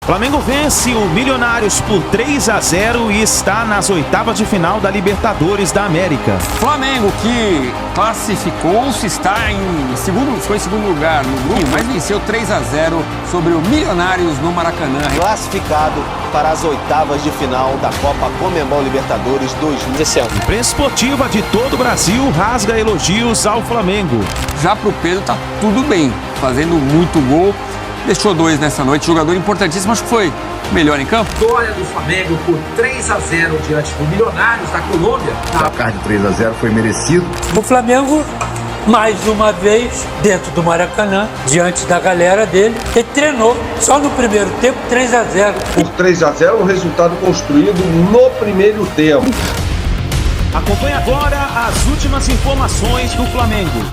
Flamengo vence o Milionários por 3-0 e está nas oitavas de final da Libertadores da América. Flamengo, que classificou-se, ficou em segundo lugar no grupo, mas venceu 3-0 sobre o Milionários no Maracanã. Classificado para as oitavas de final da Copa Conmebol Libertadores 2019. A imprensa esportiva de todo o Brasil rasga elogios ao Flamengo. Já pro Pedro tá tudo bem, fazendo muito gol. Deixou 2 nessa noite, jogador importantíssimo, acho que foi melhor em campo. Vitória do Flamengo por 3-0 diante do Milionários da Colômbia. O placar de 3-0 foi merecido. O Flamengo, mais uma vez, dentro do Maracanã, diante da galera dele, que treinou só no primeiro tempo 3-0. Por 3-0, um resultado construído no primeiro tempo. Acompanhe agora as últimas informações do Flamengo.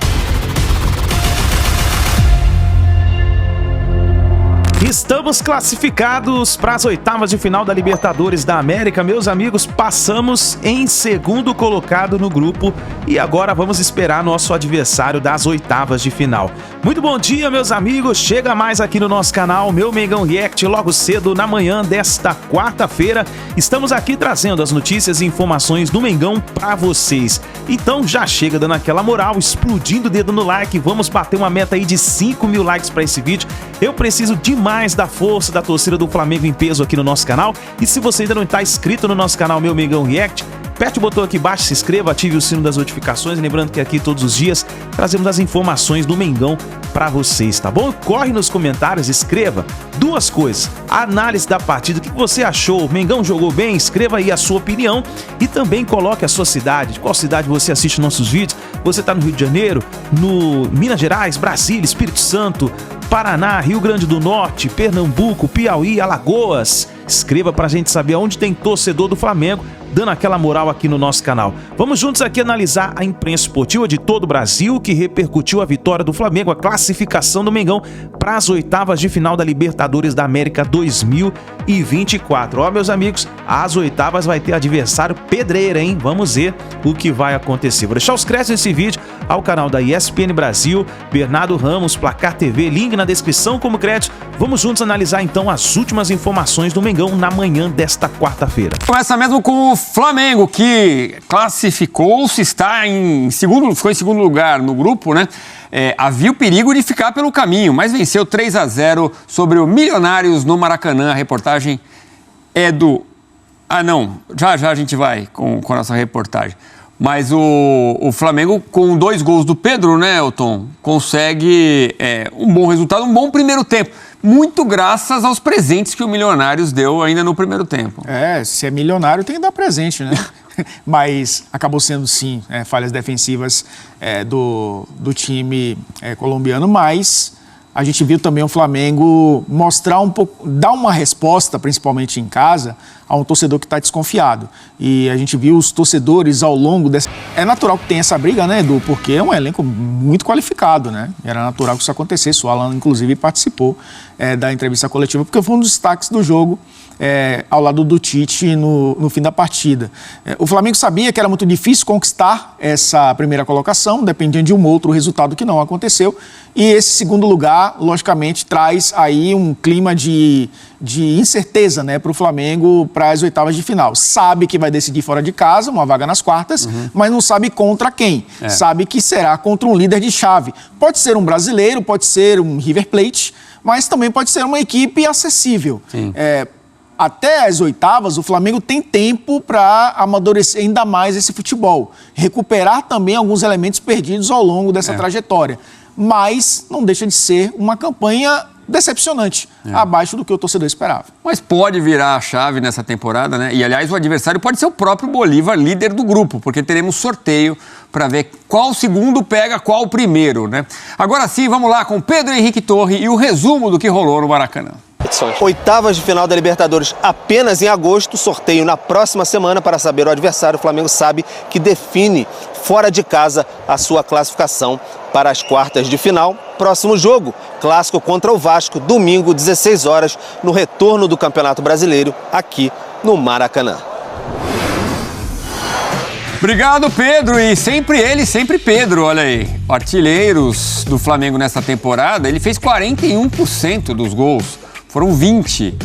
Estamos classificados para as oitavas de final da Libertadores da América. Meus amigos, passamos em segundo colocado no grupo e agora vamos esperar nosso adversário das oitavas de final. Muito bom dia, meus amigos. Chega mais aqui no nosso canal, meu Mengão React, logo cedo na manhã desta quarta-feira. Estamos aqui trazendo as notícias e informações do Mengão para vocês. Então já chega dando aquela moral, explodindo o dedo no like. Vamos bater uma meta aí de 5 mil likes para esse vídeo. Eu preciso demais da força da torcida do Flamengo em peso aqui no nosso canal. E se você ainda não está inscrito no nosso canal, meu Mengão React, aperte o botão aqui embaixo, se inscreva, ative o sino das notificações. Lembrando que aqui todos os dias trazemos as informações do Mengão para vocês, tá bom? Corre nos comentários, escreva 2 coisas. A análise da partida, o que você achou? O Mengão jogou bem? Escreva aí a sua opinião e também coloque a sua cidade. De qual cidade você assiste nossos vídeos? Você está no Rio de Janeiro, no Minas Gerais, Brasília, Espírito Santo, Paraná, Rio Grande do Norte, Pernambuco, Piauí, Alagoas. Escreva pra gente saber onde tem torcedor do Flamengo, dando aquela moral aqui no nosso canal. Vamos juntos aqui analisar a imprensa esportiva de todo o Brasil que repercutiu a vitória do Flamengo, a classificação do Mengão para as oitavas de final da Libertadores da América 2024. Ó, meus amigos, as oitavas vai ter adversário pedreira, hein? Vamos ver o que vai acontecer. Vou deixar os créditos desse vídeo ao canal da ESPN Brasil, Bernardo Ramos, Placar TV, link na descrição como crédito. Vamos juntos analisar então as últimas informações do Mengão na manhã desta quarta-feira. Começa mesmo com o Flamengo, que classificou-se, ficou em segundo lugar no grupo, né? Havia o perigo de ficar pelo caminho, mas venceu 3-0 sobre o Milionários no Maracanã. A reportagem é do... já a gente vai com a nossa reportagem. Mas o Flamengo, com 2 gols do Pedro, né, Elton, consegue um bom resultado, um bom primeiro tempo. Muito graças aos presentes que o Milionários deu ainda no primeiro tempo. Se é milionário tem que dar presente, né? Mas acabou sendo, sim, falhas defensivas do time colombiano, mas a gente viu também o Flamengo mostrar um pouco, dar uma resposta, principalmente em casa, a um torcedor que está desconfiado. E a gente viu os torcedores ao longo dessa... É natural que tenha essa briga, né, Edu? Porque é um elenco muito qualificado, né? Era natural que isso acontecesse. O Alan, inclusive, participou da entrevista coletiva, porque foi um dos destaques do jogo ao lado do Tite no fim da partida. O Flamengo sabia que era muito difícil conquistar essa primeira colocação, dependia de um outro resultado que não aconteceu. E esse segundo lugar, logicamente, traz aí um clima de incerteza, né, para o Flamengo para as oitavas de final. Sabe que vai decidir fora de casa, uma vaga nas quartas, mas não sabe contra quem. Sabe que será contra um líder de chave. Pode ser um brasileiro, pode ser um River Plate, mas também pode ser uma equipe acessível. Até as oitavas, o Flamengo tem tempo para amadurecer ainda mais esse futebol. Recuperar também alguns elementos perdidos ao longo dessa trajetória. Mas não deixa de ser uma campanha decepcionante, abaixo do que o torcedor esperava. Mas pode virar a chave nessa temporada, né? E, aliás, o adversário pode ser o próprio Bolívar, líder do grupo, porque teremos sorteio para ver qual segundo pega qual primeiro, né? Agora sim, vamos lá com Pedro Henrique Torre e o resumo do que rolou no Maracanã. Oitavas de final da Libertadores apenas em agosto, sorteio na próxima semana para saber o adversário. O Flamengo sabe que define fora de casa a sua classificação para as quartas de final. Próximo jogo, clássico contra o Vasco, domingo, 16 horas, no retorno do Campeonato Brasileiro, aqui no Maracanã. Obrigado, Pedro. E sempre ele, sempre Pedro, olha aí. Artilheiros do Flamengo nessa temporada, ele fez 41% dos gols. Foram 20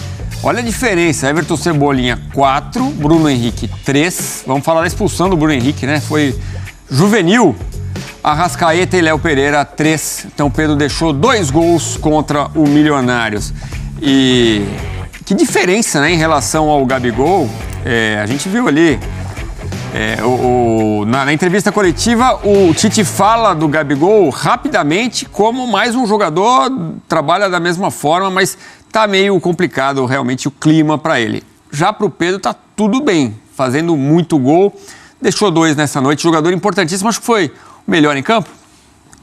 Olha a diferença, Everton Cebolinha 4, Bruno Henrique 3. Vamos falar da expulsão do Bruno Henrique, né? Foi juvenil. Arrascaeta e Léo Pereira 3. Então Pedro deixou 2 gols contra o Milionários. E que diferença, né, em relação ao Gabigol. A gente viu ali, na entrevista coletiva, o Tite fala do Gabigol rapidamente como mais um jogador, trabalha da mesma forma, mas tá meio complicado realmente o clima para ele. Já para o Pedro tá tudo bem, fazendo muito gol, deixou 2 nessa noite, jogador importantíssimo, acho que foi o melhor em campo.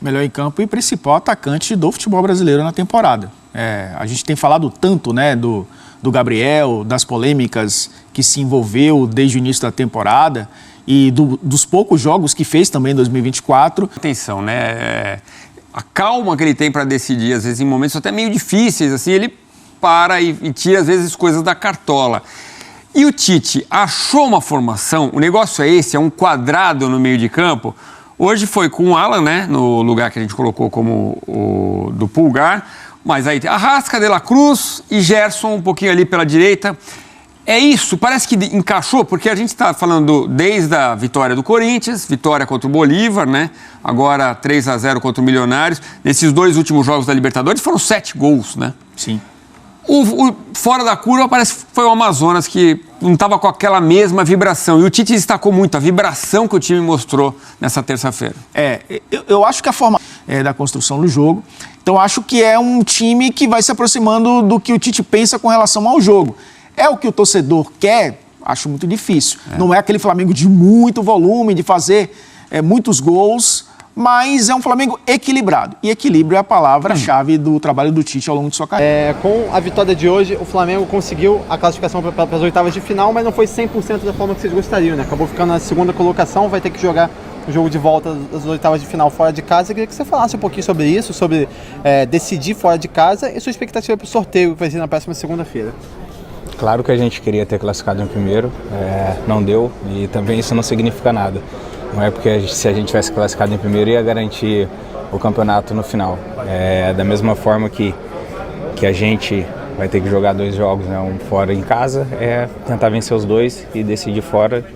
Melhor em campo e principal atacante do futebol brasileiro na temporada. A gente tem falado tanto, né, do Gabriel, das polêmicas que se envolveu desde o início da temporada e dos poucos jogos que fez também em 2024. Atenção, né? A calma que ele tem para decidir, às vezes em momentos até meio difíceis, assim, ele para e tira às vezes coisas da cartola. E o Tite achou uma formação, o negócio é esse, é um quadrado no meio de campo. Hoje foi com o Alan, né, no lugar que a gente colocou como o do Pulgar, mas aí Arrasca, De La Cruz e Gerson um pouquinho ali pela direita. É isso, parece que encaixou, porque a gente está falando desde a vitória do Corinthians, vitória contra o Bolívar, né? Agora 3-0 contra o Milionários. Nesses 2 últimos jogos da Libertadores foram 7 gols, né? Sim. O fora da curva parece que foi o Amazonas, que não estava com aquela mesma vibração. E o Tite destacou muito a vibração que o time mostrou nessa terça-feira. Eu acho que a forma da construção do jogo. Então, acho que é um time que vai se aproximando do que o Tite pensa com relação ao jogo. É o que o torcedor quer? Acho muito difícil. Não é aquele Flamengo de muito volume, de fazer muitos gols, mas é um Flamengo equilibrado. E equilíbrio é a palavra-chave do trabalho do Tite ao longo de sua carreira. Com a vitória de hoje, o Flamengo conseguiu a classificação para as oitavas de final, mas não foi 100% da forma que vocês gostariam, né? Acabou ficando na segunda colocação, vai ter que jogar o jogo de volta das oitavas de final fora de casa. Eu queria que você falasse um pouquinho sobre isso, sobre decidir fora de casa e sua expectativa para o sorteio que vai ser na próxima segunda-feira. Claro que a gente queria ter classificado em primeiro, não deu, e também isso não significa nada. Não é porque se a gente tivesse classificado em primeiro ia garantir o campeonato no final. Da mesma forma que a gente vai ter que jogar 2 jogos, né, um fora em casa, tentar vencer os 2 e decidir fora,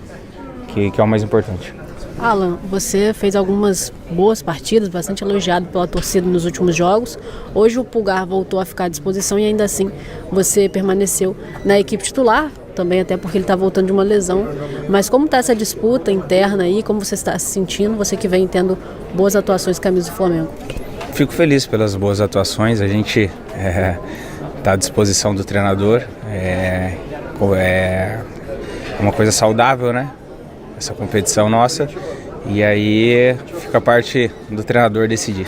que é o mais importante. Alan, você fez algumas boas partidas, bastante elogiado pela torcida nos últimos jogos. Hoje o Pulgar voltou a ficar à disposição e ainda assim você permaneceu na equipe titular, também até porque ele está voltando de uma lesão. Mas como está essa disputa interna aí, como você está se sentindo, você que vem tendo boas atuações com a camisa do Flamengo? Fico feliz pelas boas atuações, a gente está à disposição do treinador, é uma coisa saudável, né? Essa competição nossa, e aí fica a parte do treinador decidir.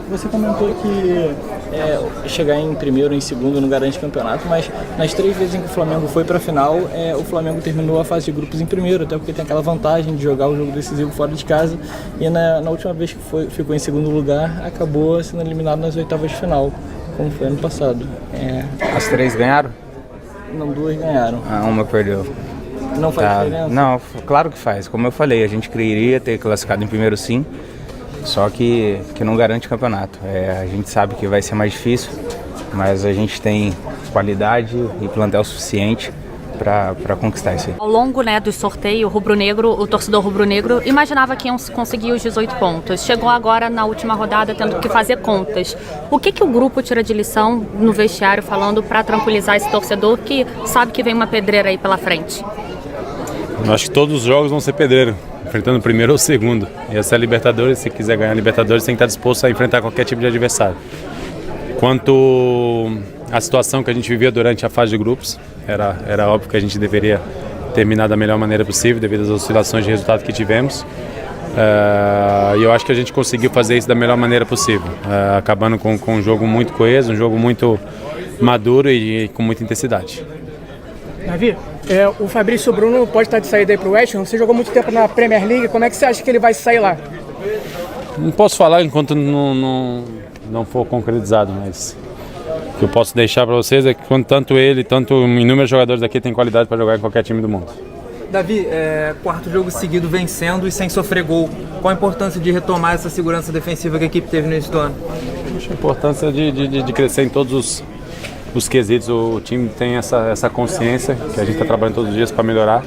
Você comentou que chegar em primeiro, em segundo não garante campeonato, mas nas 3 vezes em que o Flamengo foi para a final, o Flamengo terminou a fase de grupos em primeiro, até porque tem aquela vantagem de jogar o jogo decisivo fora de casa, e na última vez que ficou em segundo lugar, acabou sendo eliminado nas oitavas de final, como foi ano passado. As 3 ganharam? Não, 2 ganharam. Uma perdeu. Não faz diferença? Não, claro que faz. Como eu falei, a gente queria ter classificado em primeiro sim, só que não garante campeonato. A gente sabe que vai ser mais difícil, mas a gente tem qualidade e plantel suficiente para conquistar isso aí. Ao longo, né, do sorteio, o torcedor rubro-negro imaginava que iam conseguir os 18 pontos. Chegou agora na última rodada tendo que fazer contas. O que o grupo tira de lição no vestiário falando para tranquilizar esse torcedor que sabe que vem uma pedreira aí pela frente? Eu acho que todos os jogos vão ser pedreiro, enfrentando o primeiro ou o segundo. E essa é a Libertadores, se quiser ganhar a Libertadores tem que estar disposto a enfrentar qualquer tipo de adversário. Quanto à situação que a gente vivia durante a fase de grupos, era óbvio que a gente deveria terminar da melhor maneira possível devido às oscilações de resultado que tivemos. E eu acho que a gente conseguiu fazer isso da melhor maneira possível, acabando com um jogo muito coeso, um jogo muito maduro e com muita intensidade. Davi, o Fabrício Bruno pode estar de saída aí para o West Ham. Você jogou muito tempo na Premier League, como é que você acha que ele vai sair lá? Não posso falar enquanto não for concretizado, mas o que eu posso deixar para vocês é que tanto ele, tanto inúmeros jogadores daqui têm qualidade para jogar em qualquer time do mundo. Davi, 4º jogo seguido vencendo e sem sofrer gol. Qual a importância de retomar essa segurança defensiva que a equipe teve no início do ano? Acho a importância de crescer em todos os quesitos. O time tem essa consciência que a gente está trabalhando todos os dias para melhorar.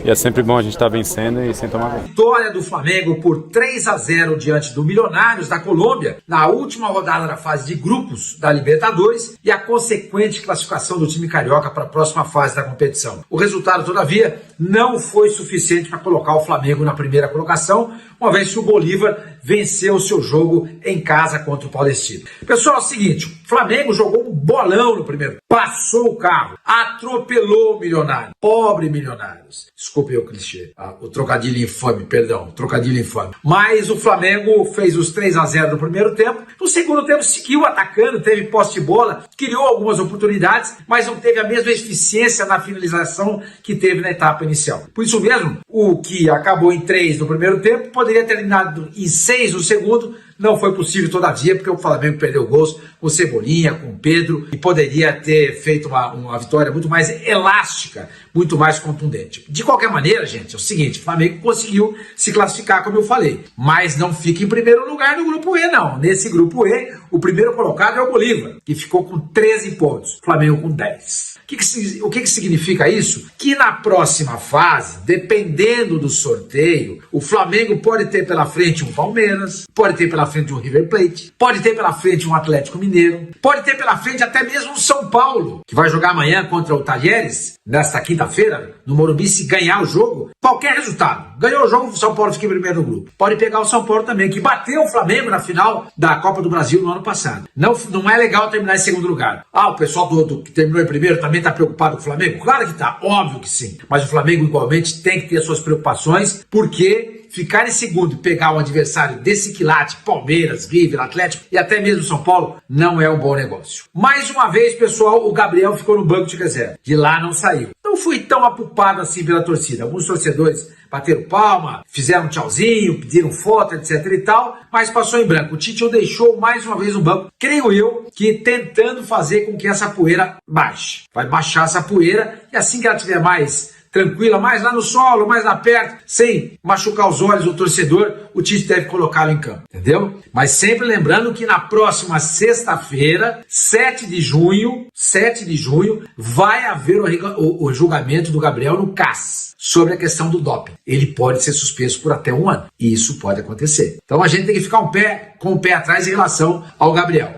E é sempre bom a gente estar vencendo e sem tomar gol. Vitória do Flamengo por 3-0 diante do Milionários da Colômbia na última rodada da fase de grupos da Libertadores e a consequente classificação do time carioca para a próxima fase da competição. O resultado, todavia, não foi suficiente para colocar o Flamengo na primeira colocação, uma vez que o Bolívar venceu o seu jogo em casa contra o Palestino. Pessoal, é o seguinte, o Flamengo jogou um bolão no primeiro, passou o carro, atropelou o Milionário, pobre Milionários. Desculpe o clichê, o trocadilho infame, perdão, trocadilho infame. Mas o Flamengo fez os 3-0 no primeiro tempo, no segundo tempo seguiu atacando, teve posse de bola, criou algumas oportunidades, mas não teve a mesma eficiência na finalização que teve na etapa inicial. Por isso mesmo, o que acabou em 3 no primeiro tempo poderia ter terminado em 6 no segundo. Não foi possível, todavia, porque o Flamengo perdeu gols com Cebolinha, com Pedro, e poderia ter feito uma vitória muito mais elástica, muito mais contundente. De qualquer maneira, gente, é o seguinte, o Flamengo conseguiu se classificar, como eu falei, mas não fica em primeiro lugar no grupo E, não. Nesse grupo E, o primeiro colocado é o Bolívar, que ficou com 13 pontos, o Flamengo com 10. O que significa isso? Que na próxima fase, dependendo do sorteio, o Flamengo pode ter pela frente um Palmeiras, pode ter pela frente um River Plate, pode ter pela frente um Atlético Mineiro, pode ter pela frente até mesmo um São Paulo, que vai jogar amanhã contra o Talleres, nesta quinta-feira, no Morumbi, se ganhar o jogo, qualquer resultado. Ganhou o jogo, o São Paulo fica em primeiro no grupo. Pode pegar o São Paulo também, que bateu o Flamengo na final da Copa do Brasil no ano passado. Não é legal terminar em segundo lugar. O pessoal que terminou em primeiro também está preocupado com o Flamengo? Claro que está, óbvio que sim. Mas o Flamengo igualmente tem que ter suas preocupações, porque ficar em segundo e pegar um adversário desse quilate, Palmeiras, River, Atlético e até mesmo São Paulo, não é um bom negócio. Mais uma vez, pessoal, o Gabriel ficou no banco de reserva. De lá não saiu. Não fui tão apupado assim pela torcida. Alguns torcedores bateram palma, fizeram um tchauzinho, pediram foto, etc e tal, mas passou em branco. O Tite o deixou mais uma vez no banco, creio eu, que tentando fazer com que essa poeira baixe. Vai baixar essa poeira e assim que ela estiver mais tranquila, mais lá no solo, mais lá perto, sem machucar os olhos do torcedor, o Tite deve colocá-lo em campo, entendeu? Mas sempre lembrando que na próxima sexta-feira, 7 de junho, vai haver o julgamento do Gabriel no CAS sobre a questão do doping. Ele pode ser suspenso por até 1 ano, e isso pode acontecer. Então a gente tem que ficar com o pé atrás em relação ao Gabriel.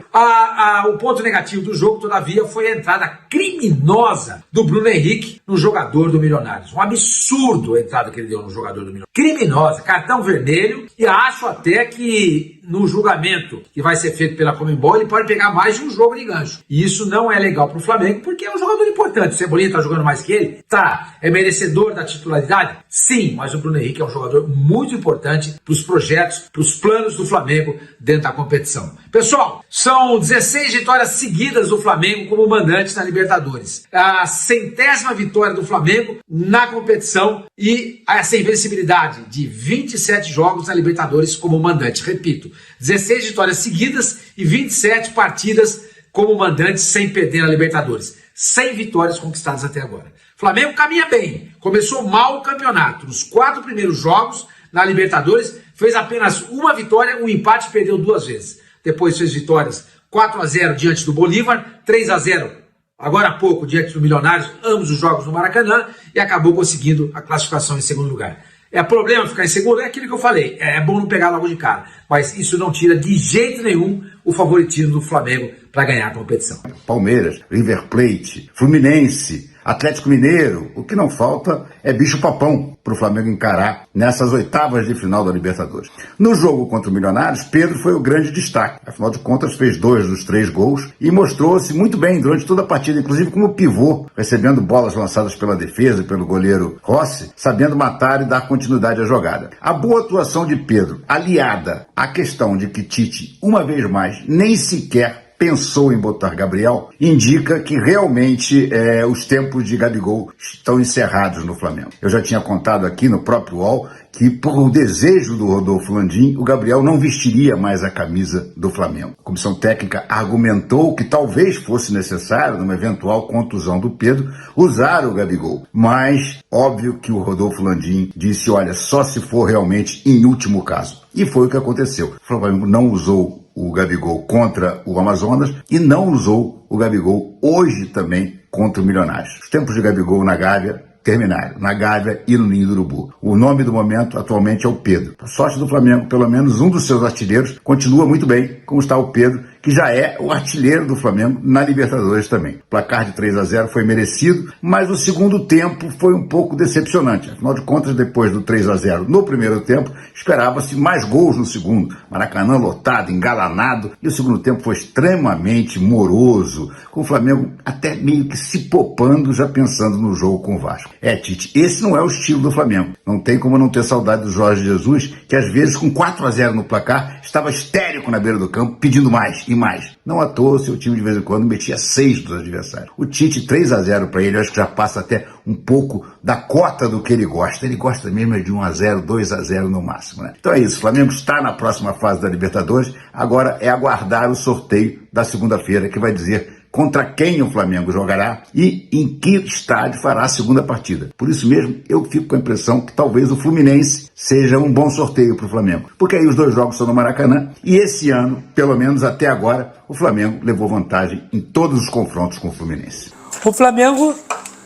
O ponto negativo do jogo, todavia, foi a entrada criminosa do Bruno Henrique no jogador do Milionários. Um absurdo a entrada que ele deu no jogador do Milionários. Criminosa, cartão vermelho, e acho até que no julgamento que vai ser feito pela Conmebol, ele pode pegar mais de um jogo de gancho. E isso não é legal pro Flamengo, porque é um jogador importante. O Cebolinha tá jogando mais que ele? Tá. É merecedor da titularidade? Sim, mas o Bruno Henrique é um jogador muito importante pros projetos, pros planos do Flamengo dentro da competição. Pessoal, são 16 vitórias seguidas do Flamengo como mandante na Libertadores. A 100ª vitória do Flamengo na competição e essa invencibilidade de 27 jogos na Libertadores como mandante. Repito, 16 vitórias seguidas e 27 partidas como mandante sem perder na Libertadores. 100 vitórias conquistadas até agora. Flamengo caminha bem. Começou mal o campeonato. Nos 4 primeiros jogos na Libertadores, fez apenas uma vitória, um empate e perdeu 2 vezes. Depois fez vitórias 4-0 diante do Bolívar, 3-0 agora há pouco diante do Milionários, ambos os jogos no Maracanã, e acabou conseguindo a classificação em segundo lugar. É problema ficar em segundo? É aquilo que eu falei, é bom não pegar logo de cara, mas isso não tira de jeito nenhum o favoritismo do Flamengo para ganhar a competição. Palmeiras, River Plate, Fluminense, Atlético Mineiro, o que não falta é bicho-papão para o Flamengo encarar nessas oitavas de final da Libertadores. No jogo contra o Milionários, Pedro foi o grande destaque. Afinal de contas, fez 2 dos 3 gols e mostrou-se muito bem durante toda a partida, inclusive como pivô, recebendo bolas lançadas pela defesa e pelo goleiro Rossi, sabendo matar e dar continuidade à jogada. A boa atuação de Pedro, aliada à questão de que Tite, uma vez mais, nem sequer pensou em botar Gabriel, indica que realmente os tempos de Gabigol estão encerrados no Flamengo. Eu já tinha contado aqui no próprio UOL que, por desejo do Rodolfo Landim, o Gabriel não vestiria mais a camisa do Flamengo. A comissão técnica argumentou que talvez fosse necessário, numa eventual contusão do Pedro, usar o Gabigol. Mas, óbvio que o Rodolfo Landim disse, olha, só se for realmente em último caso. E foi o que aconteceu. O Flamengo não usou o Gabigol contra o Amazonas e não usou o Gabigol hoje também contra o Milionários. Os tempos de Gabigol na Gávea terminaram, na Gávea e no Ninho do Urubu. O nome do momento atualmente é o Pedro. A sorte do Flamengo, pelo menos um dos seus artilheiros, continua muito bem, como está o Pedro, que já é o artilheiro do Flamengo na Libertadores também. O placar de 3-0 foi merecido, mas o segundo tempo foi um pouco decepcionante. Afinal de contas, depois do 3-0 no primeiro tempo, esperava-se mais gols no segundo. Maracanã lotado, engalanado, e o segundo tempo foi extremamente moroso, com o Flamengo até meio que se poupando, já pensando no jogo com o Vasco. Tite, esse não é o estilo do Flamengo. Não tem como não ter saudade do Jorge Jesus, que às vezes com 4-0 no placar, estava histérico na beira do campo, pedindo mais e mais. Não à toa, seu time de vez em quando metia 6 dos adversários. O Tite, 3-0 para ele, eu acho que já passa até um pouco da cota do que ele gosta. Ele gosta mesmo de 1-0, 2-0 no máximo, né? Então é isso, o Flamengo está na próxima fase da Libertadores, agora é aguardar o sorteio da segunda-feira, que vai dizer contra quem o Flamengo jogará e em que estádio fará a segunda partida. Por isso mesmo, eu fico com a impressão que talvez o Fluminense seja um bom sorteio para o Flamengo. Porque aí os dois jogos são no Maracanã e esse ano, pelo menos até agora, o Flamengo levou vantagem em todos os confrontos com o Fluminense. O Flamengo,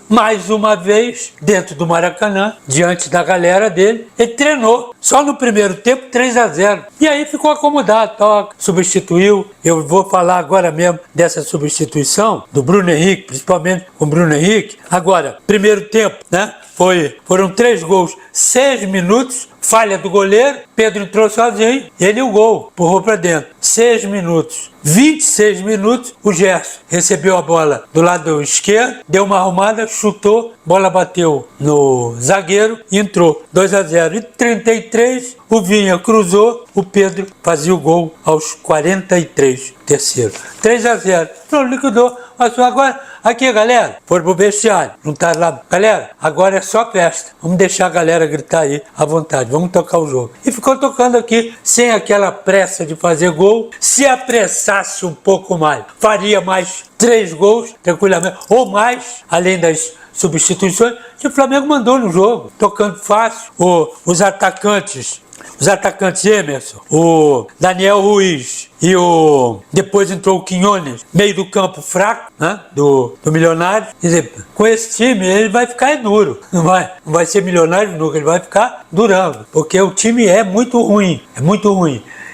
mais uma vez, dentro do Maracanã, diante da galera dele, ele treinou. Só no primeiro tempo, 3-0. E aí ficou acomodado, toca, substituiu. Eu vou falar agora mesmo dessa substituição do Bruno Henrique, principalmente com o Bruno Henrique. Agora, primeiro tempo, né? Foram 3 gols, 6 minutos, falha do goleiro, Pedro entrou sozinho, ele e o gol, empurrou para dentro. 6 minutos, 26 minutos, o Gerson recebeu a bola do lado esquerdo, deu uma arrumada, chutou, bola bateu no zagueiro e entrou, 2-0. E 33, o Vinha cruzou, o Pedro fazia o gol aos 43, terceiro. 3-0, pronto, liquidou. Agora, aqui galera, foram pro vestiário, não tá lá. Galera, agora é só festa. Vamos deixar a galera gritar aí à vontade, vamos tocar o jogo. E ficou tocando aqui, sem aquela pressa de fazer gol. Se apressasse um pouco mais, faria mais 3 gols, tranquilamente, ou mais, além das substituições que o Flamengo mandou no jogo, tocando fácil. Os atacantes Emerson, o Daniel Ruiz e depois entrou o Quinones, meio do campo fraco, né, do Milionário. Quer dizer, com esse time ele vai ficar duro, não vai ser Milionário nunca, ele vai ficar durando, porque o time é muito ruim.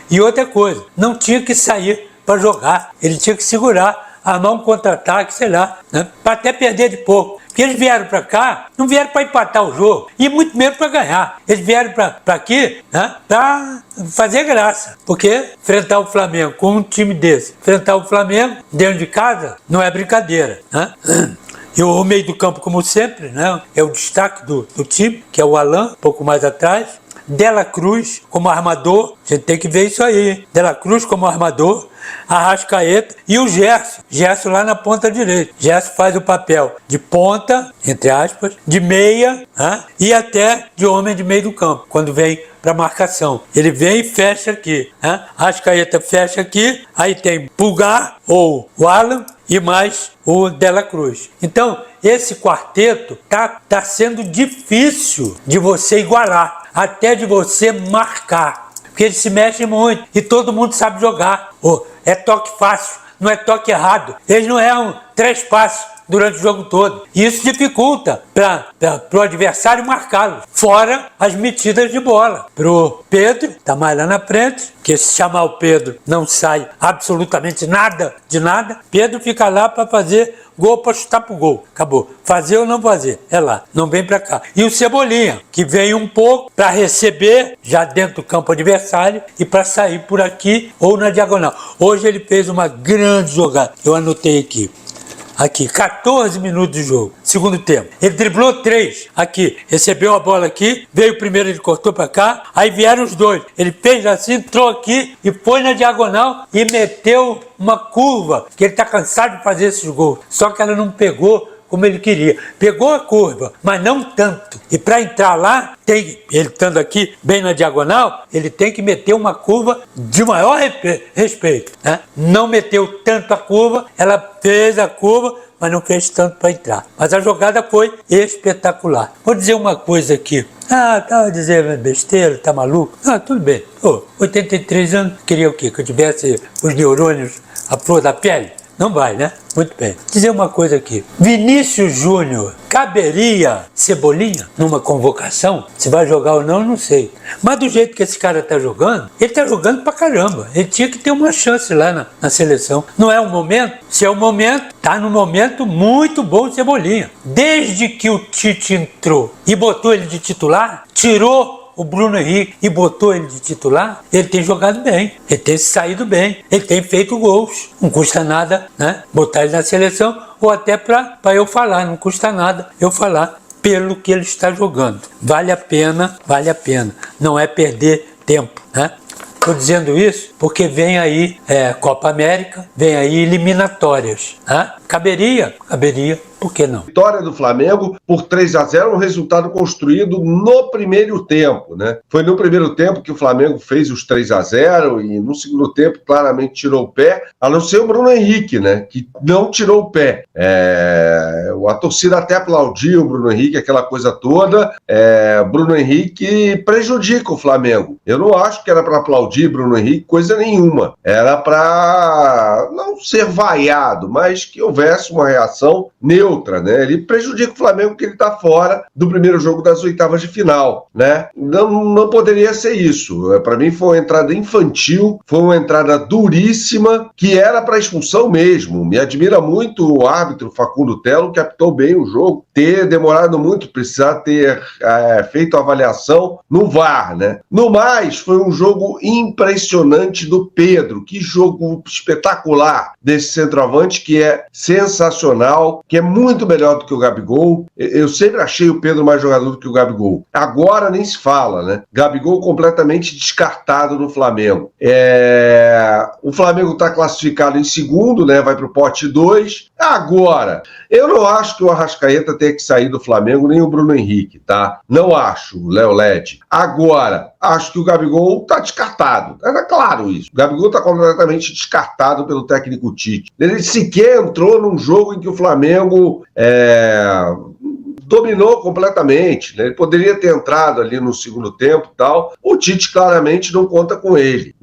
E outra coisa, não tinha que sair para jogar, ele tinha que segurar, armar um contra-ataque, sei lá, né, para até perder de pouco. Porque eles vieram para cá, não vieram para empatar o jogo, e muito menos para ganhar. Eles vieram para aqui, né, para fazer graça. Porque enfrentar o Flamengo com um time desse, enfrentar o Flamengo dentro de casa, não é brincadeira, né? E o meio do campo, como sempre, né, é o destaque do time, que é o Alan, um pouco mais atrás. Dela Cruz como armador, a gente tem que ver isso aí. Dela Cruz como armador, Arrascaeta e o Gerson lá na ponta direita. Gerson faz o papel de ponta, entre aspas, de meia, né, e até de homem de meio do campo, quando vem para marcação. Ele vem e fecha aqui, né? Arrascaeta fecha aqui, aí tem Pulgar ou o Alan e mais o Dela Cruz. Então, esse quarteto tá sendo difícil de você igualar, até de você marcar, porque eles se mexem muito e todo mundo sabe jogar. É toque fácil, não é toque errado. Eles não erram 3 passos durante o jogo todo. E isso dificulta para o adversário marcá-lo. Fora as metidas de bola. Pro Pedro, tá mais lá na frente, que se chamar o Pedro não sai absolutamente nada de nada. Pedro fica lá para fazer gol, para chutar pro gol. Acabou. Fazer ou não fazer, é lá. Não vem para cá. E o Cebolinha, que vem um pouco para receber já dentro do campo adversário e para sair por aqui ou na diagonal. Hoje ele fez uma grande jogada. Eu anotei aqui. Aqui, 14 minutos de jogo, segundo tempo. Ele driblou 3, aqui, recebeu a bola aqui, veio o primeiro, ele cortou para cá, aí vieram os dois. Ele fez assim, entrou aqui e foi na diagonal e meteu uma curva, que ele tá cansado de fazer esses gols. Só que ela não pegou como ele queria. Pegou a curva, mas não tanto. E para entrar lá, ele estando aqui bem na diagonal, ele tem que meter uma curva de maior respeito, né? Não meteu tanto a curva, ela fez a curva, mas não fez tanto para entrar. Mas a jogada foi espetacular. Vou dizer uma coisa aqui. Tava dizendo besteira, tá maluco? Tudo bem. 83 anos, queria o quê? Que eu tivesse os neurônios à flor da pele? Não vai, né? Muito bem. Dizer uma coisa aqui. Vinícius Júnior, caberia Cebolinha numa convocação? Se vai jogar ou não, não sei. Mas do jeito que esse cara tá jogando, ele tá jogando pra caramba. Ele tinha que ter uma chance lá na seleção. Não é o momento? Se é o momento, tá no momento muito bom Cebolinha. Desde que o Tite entrou e botou ele de titular, tirou o Bruno Henrique e botou ele de titular, ele tem jogado bem, ele tem saído bem, ele tem feito gols. Não custa nada, né? Botar ele na seleção, ou até para eu falar, não custa nada eu falar pelo que ele está jogando. Vale a pena, não é perder tempo, né? Estou dizendo isso porque vem aí Copa América, vem aí eliminatórias, né? Caberia, por que não? Vitória do Flamengo por 3-0, um resultado construído no primeiro tempo, né? Foi no primeiro tempo que o Flamengo fez os 3-0 e no segundo tempo claramente tirou o pé, a não ser o Bruno Henrique, né? Que não tirou o pé. A torcida até aplaudiu o Bruno Henrique, aquela coisa toda. Bruno Henrique prejudica o Flamengo. Eu não acho que era para aplaudir Bruno Henrique coisa nenhuma. Era para não ser vaiado, mas que houvesse uma reação neutra, né? Ele prejudica o Flamengo porque ele está fora do primeiro jogo das oitavas de final, né? Não poderia ser isso. Para mim foi uma entrada infantil, foi uma entrada duríssima, que era para expulsão mesmo. Me admira muito o árbitro Facundo Telo, que apitou bem o jogo, ter demorado muito, precisar ter feito a avaliação no VAR, né? No mais, foi um jogo impressionante do Pedro. Que jogo espetacular desse centroavante, que é sensacional, que é muito melhor do que o Gabigol. Eu sempre achei o Pedro mais jogador do que o Gabigol. Agora nem se fala, né? Gabigol completamente descartado no Flamengo. O Flamengo está classificado em segundo, né? Vai para o pote 2. Agora, eu não acho que o Arrascaeta tenha que sair do Flamengo, nem o Bruno Henrique, tá? Não acho, Léo Led. Agora, acho que o Gabigol está descartado. Era claro isso. O Gabigol está completamente descartado pelo técnico Tite. Ele sequer entrou num jogo em que o Flamengo dominou completamente, né? Ele poderia ter entrado ali no segundo tempo e tal. O Tite claramente não conta com ele,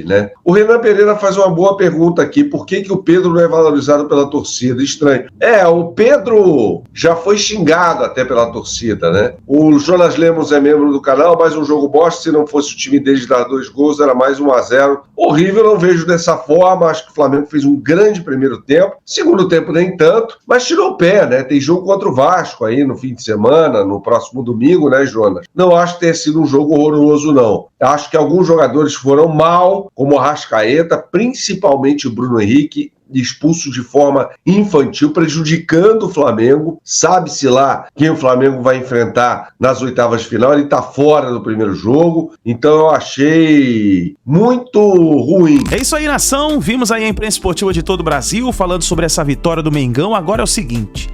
né? O Renan Pereira faz uma boa pergunta aqui, por que o Pedro não é valorizado pela torcida? Estranho. O Pedro já foi xingado até pela torcida, né? O Jonas Lemos é membro do canal, mais um jogo bosta, se não fosse o time dele dar 2 gols, era mais 1-0. Horrível, não vejo dessa forma, acho que o Flamengo fez um grande primeiro tempo, segundo tempo nem tanto, mas tirou o pé, né? Tem jogo contra o Vasco aí no fim de semana, no próximo domingo, né, Jonas? Não acho que tenha sido um jogo horroroso, não. Acho que alguns jogadores foram mal, como o Arrascaeta, principalmente o Bruno Henrique, expulso de forma infantil, prejudicando o Flamengo. Sabe-se lá quem o Flamengo vai enfrentar nas oitavas de final. Ele está fora do primeiro jogo, então eu achei muito ruim. É isso aí, nação. Vimos aí a imprensa esportiva de todo o Brasil falando sobre essa vitória do Mengão. Agora é o seguinte: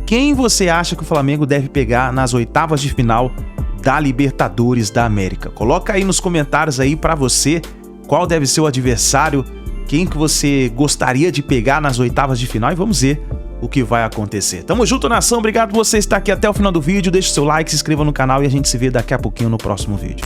quem você acha que o Flamengo deve pegar nas oitavas de final da Libertadores da América? Coloca aí nos comentários aí pra você qual deve ser o adversário, quem que você gostaria de pegar nas oitavas de final, e vamos ver o que vai acontecer. Tamo junto, nação. Obrigado por você estar aqui até o final do vídeo. Deixe seu like, se inscreva no canal e a gente se vê daqui a pouquinho no próximo vídeo.